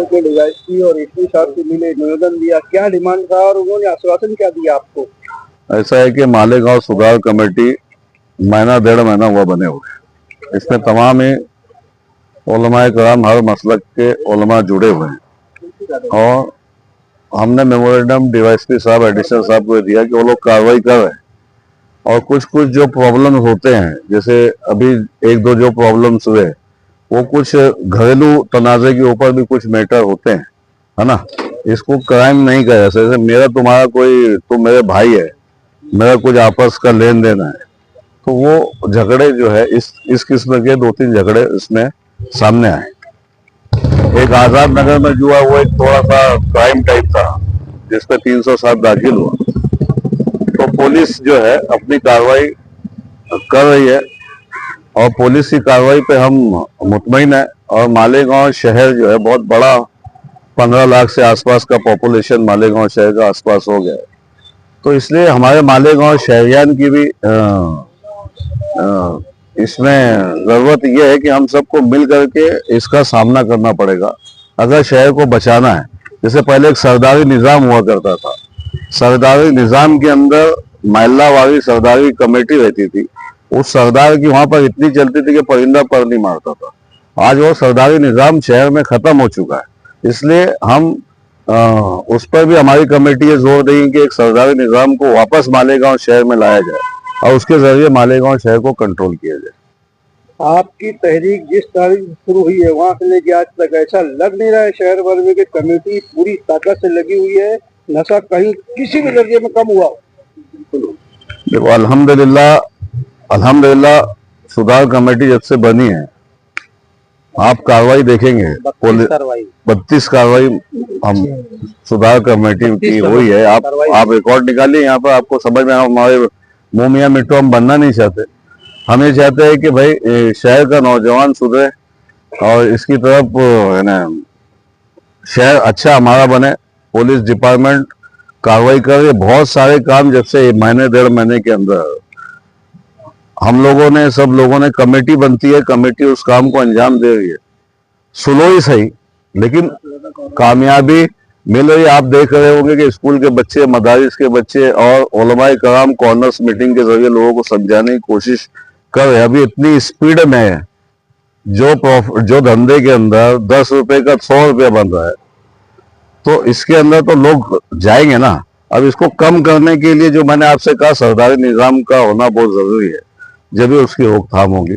के डीवाईएसपी और एसपी साहब से मिले, निवेदन दिया, क्या डिमांड था और उन्होंने आश्वासन क्या दिया आपको? ऐसा है कि मालेगांव सुधार कमेटी महीना 1.5 महीना हुआ बने हुए। इसमें तमाम ही उलमाए कराम हर मसलक के उलमा जुड़े हुए हैं और हमने मेमोरेंडम डीवाईएसपी साहब एडिशनल साहब को दिया कि वो लोग कार्रवाई कर रहे हैं और कुछ कुछ जो प्रॉब्लम होते हैं, जैसे अभी 1-2 जो प्रॉब्लम्स हुए वो कुछ घरेलू तनाजे के ऊपर भी कुछ मैटर होते हैं, है ना। इसको क्राइम नहीं कहा जा सकता। जैसे मेरा तुम्हारा कोई, तुम मेरे भाई है, मेरा कुछ आपस का लेन देन है, तो वो झगड़े जो है इस किस्म के 2-3 झगड़े इसमें सामने आए। एक आजाद नगर में जो हुआ वो एक थोड़ा सा क्राइम टाइप था जिसपे 307 दाखिल हुआ। तो पुलिस जो है अपनी कार्रवाई कर रही है और पुलिस की कार्रवाई पे हम मुतमईन है। और मालेगांव शहर जो है बहुत बड़ा, 15 लाख से आसपास का पॉपुलेशन मालेगांव शहर का आसपास हो गया है। तो इसलिए हमारे मालेगांव शहरियान की भी इसमें जरूरत यह है कि हम सबको मिल करके इसका सामना करना पड़ेगा अगर शहर को बचाना है। जैसे पहले एक सरदारी निजाम हुआ करता था, सरदारी निजाम के अंदर महल्लावारी सरदारी कमेटी रहती थी। उस सरदार की वहां पर इतनी चलती थी कि परिंदा पर नहीं मारता था। आज वो सरदारी निजाम शहर में खत्म हो चुका है। इसलिए हम उस पर भी हमारी कमेटी ये जोर देगी कि एक सरदारी निजाम को वापस मालेगांव शहर में लाया जाए और उसके जरिए मालेगांव शहर को कंट्रोल किया जाए। आपकी तहरीक जिस तारीख से शुरू हुई है वहां से लेकर आज तक ऐसा लग नहीं रहा है शहर भर में कि कमेटी पूरी ताकत से लगी हुई है, नशा कहीं किसी भी दर्जे में कम हुआ? देखो, अल्हम्दुलिल्लाह सुधार कमेटी जब से बनी है, आप कार्रवाई देखेंगे, 32 कार्रवाई हम सुधार कमेटी की हुई है। आप रिकॉर्ड निकालिए, यहाँ पर आपको समझ में। हमारे मुंह मियां मिट्टू हम बनना नहीं चाहते। हम ये चाहते हैं कि भाई शहर का नौजवान सुधरे और इसकी तरफ है ना, शहर अच्छा हमारा बने। पुलिस डिपार्टमेंट कार्रवाई कर रही है, बहुत सारे काम जब से 1-1.5 महीने के अंदर हम लोगों ने, सब लोगों ने, कमेटी बनती है, कमेटी उस काम को अंजाम दे रही है। स्लो ही सही लेकिन कामयाबी मिल रही है। आप देख रहे होंगे कि स्कूल के बच्चे, मदारिस के बच्चे और उलमाए कराम कॉर्नर्स मीटिंग के जरिए लोगों को समझाने की कोशिश कर रहे हैं। अभी इतनी स्पीड में है, जो धंधे के अंदर 10 रुपए का 100 रुपया बन रहा है, तो इसके अंदर तो लोग जाएंगे ना। अब इसको कम करने के लिए जो मैंने आपसे कहा, सरदारी निजाम का होना बहुत जरूरी है, जब भी उसकी रोकथाम होगी।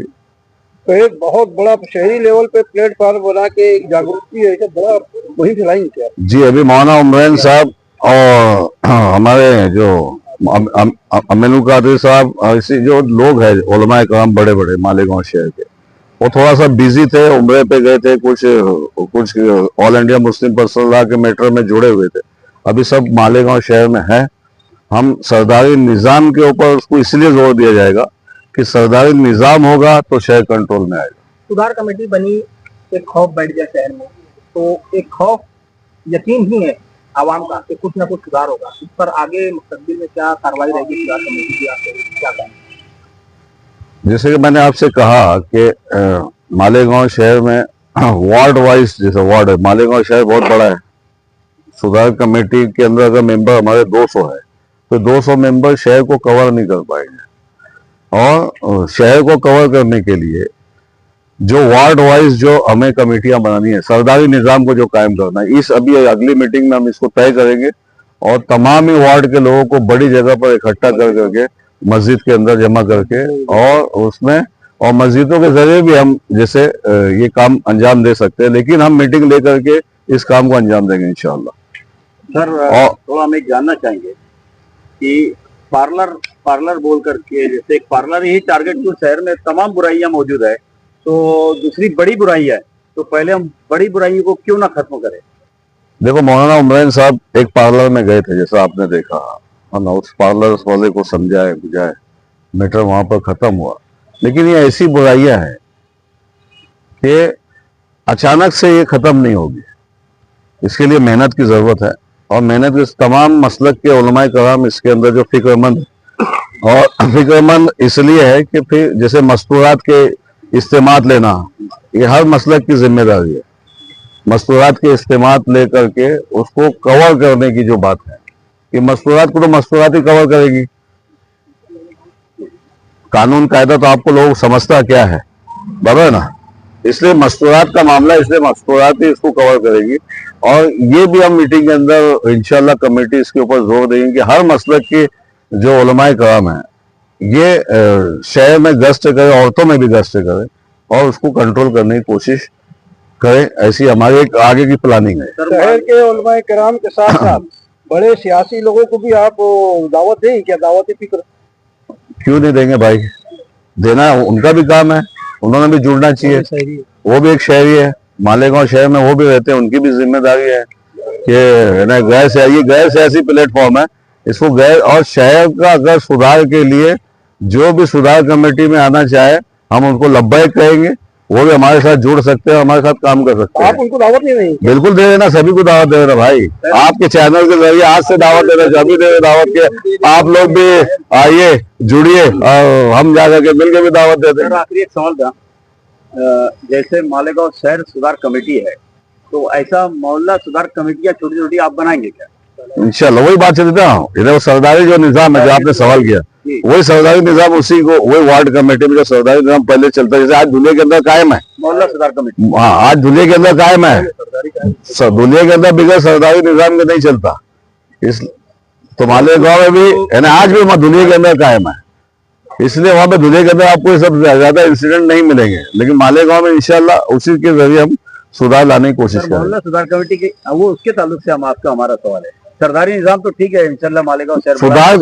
तो एक बहुत बड़ा शहरी लेवल पे प्लेटफॉर्म बना के जागरूकता है, बड़ा वही चलाएंगे क्या? जी, अभी मौलाना उमरैन साहब और हमारे जो अमीनुल कादिर साहब, ऐसे जो लोग हैं उलमाए कराम बड़े बड़े मालेगांव शहर के, वो थोड़ा सा बिजी थे, उम्रे पे गए थे, कुछ all India Muslim personal law के मैटर में जुड़े हुए थे। अभी सब मालेगांव शहर में है। हम सरदारी निजाम के ऊपर उसको इसलिए जोर दिया जाएगा कि सरदारी निजाम होगा तो शहर कंट्रोल में आएगा। सुधार कमेटी बनी, एक खौफ बैठ गया शहर में, तो एक खौफ यकीन ही है आवाम का कि कुछ ना कुछ सुधार होगा। इस पर आगे मुस्तकबिल में क्या कार्रवाई रहेगी सुधार कमेटी की, आपको क्या कहें? जैसे कि मैंने आपसे कहा कि मालेगांव शहर में वार्ड वाइज, जैसे वार्ड है, मालेगांव शहर बहुत बड़ा है। सुधार कमेटी के अंदर अगर मेंबर हमारे 200 है तो 200 मेंबर शहर को कवर नहीं कर पाएंगे। और शहर को कवर करने के लिए जो वार्ड वाइज जो हमें कमेटियां बनानी है, सरदारी निजाम को जो कायम करना है, इस अभी अगली मीटिंग में हम इसको तय करेंगे और तमाम ही वार्ड के लोगों को बड़ी जगह पर इकट्ठा कर करके मस्जिद के अंदर जमा करके और उसमें, और मस्जिदों के जरिए भी हम जैसे ये काम अंजाम दे सकते हैं, लेकिन हम मीटिंग लेकर के इस काम को अंजाम देंगे इंशाअल्लाह। सर, थोड़ा हम एक जानना चाहेंगे कि पार्लर बोल करके, जैसे एक पार्लर ही टारगेट जो शहर में तमाम बुराइयां मौजूद है, तो दूसरी बड़ी बुराई है, तो पहले हम बड़ी बुराइयों को क्यों ना खत्म करें? देखो, मौलाना उमरैन साहब एक पार्लर में गए थे, जैसा आपने देखा, हम उस पार्लर वाले को समझाए बुझाए, मैटर वहां पर खत्म हुआ। लेकिन ये ऐसी बुराइयां हैं कि अचानक से ये खत्म नहीं होगी। इसके लिए मेहनत की जरूरत है और मेहनत के तमाम मसलक के उलमाए कराम इसके अंदर जो फिक्रमंद है। और फिक्रमंद इसलिए है कि फिर जैसे मस्तूरात के इस्तेमाल लेना, ये हर मसलक की जिम्मेदारी है। मस्तूरात के इस्तेमाल लेकर के उसको कवर करने की जो बात है कि मस्तूरात को तो मस्तूरात ही कवर करेगी, कानून कायदा तो आपको लोग समझता क्या है, बराबर है ना। इसलिए मस्तूरात का मामला, इसलिए मस्तूरात ही इसको कवर करेगी। और ये भी हम मीटिंग के अंदर इंशाल्लाह कमेटी इसके ऊपर जोर देंगे कि हर मसलक के जो उलमाए कराम है ये शहर में गश्त करे, औरतों में भी गश्त करे और उसको कंट्रोल करने की कोशिश करें। ऐसी हमारी एक आगे की प्लानिंग है। शहर के उलमाए कराम के साथ साथ बड़े सियासी लोगों को भी आप दावत दें क्या? दावत फिक्र क्यों नहीं देंगे भाई, देना उनका भी काम है, उन्होंने भी जुड़ना चाहिए। वो भी एक शहरी है, मालेगांव शहर में वो भी रहते हैं, उनकी भी जिम्मेदारी है कि ना गैर सियासी प्लेटफॉर्म है, इसको गैर और शहर का अगर सुधार के लिए जो भी सुधार कमेटी में आना चाहे हम उनको लब्बैक कहेंगे, वो भी हमारे साथ जुड़ सकते हैं, हमारे साथ काम कर सकते हैं। आप उनको दावत नहीं देंगे? बिल्कुल दे देना, सभी को दावत दे देना भाई, आपके चैनल के जरिए आज से दावत दे देना, सभी दे दावत के, आप लोग भी आइए जुड़िए और हम जाकर के मिलकर भी दावत दे दें। आखिरी एक सवाल था, जैसे मालेगांव शहर सुधार कमेटी है तो ऐसा मोहल्ला सुधार कमेटियां छोटी छोटी आप बनाएंगे क्या? इंशाल्लाह वही बात चलता हूँ, इधर सरदारी जो निजाम है जो आपने सवाल किया, वही सरदारी निजाम उसी को वही वार्ड कमेटी में जो सरदारी निजाम पहले चलता है, जैसे आज धुलिया के अंदर कायम है मोहल्ला सुधार कमेटी। हाँ, आज धुलिया के अंदर कायम है, धुलिया के अंदर बगैर सरदारी निजाम के नहीं चलता। इस तो मालेगांव में भी है ना, आज भी धुलिया के अंदर कायम है, इसलिए वहां पे धुलिया के अंदर आपको सब ज्यादा इंसिडेंट नहीं मिलेंगे, लेकिन मालेगांव में इंशाल्लाह उसी के जरिए हम सुधार लाने की कोशिश करेंगे। मोहल्ला सुधार कमेटी के वो उसके ताल्लुक से हम आपका हमारा सवाल है, सरदारी निजाम तो ठीक है इंशाल्लाह मालेगांव शहर सुधार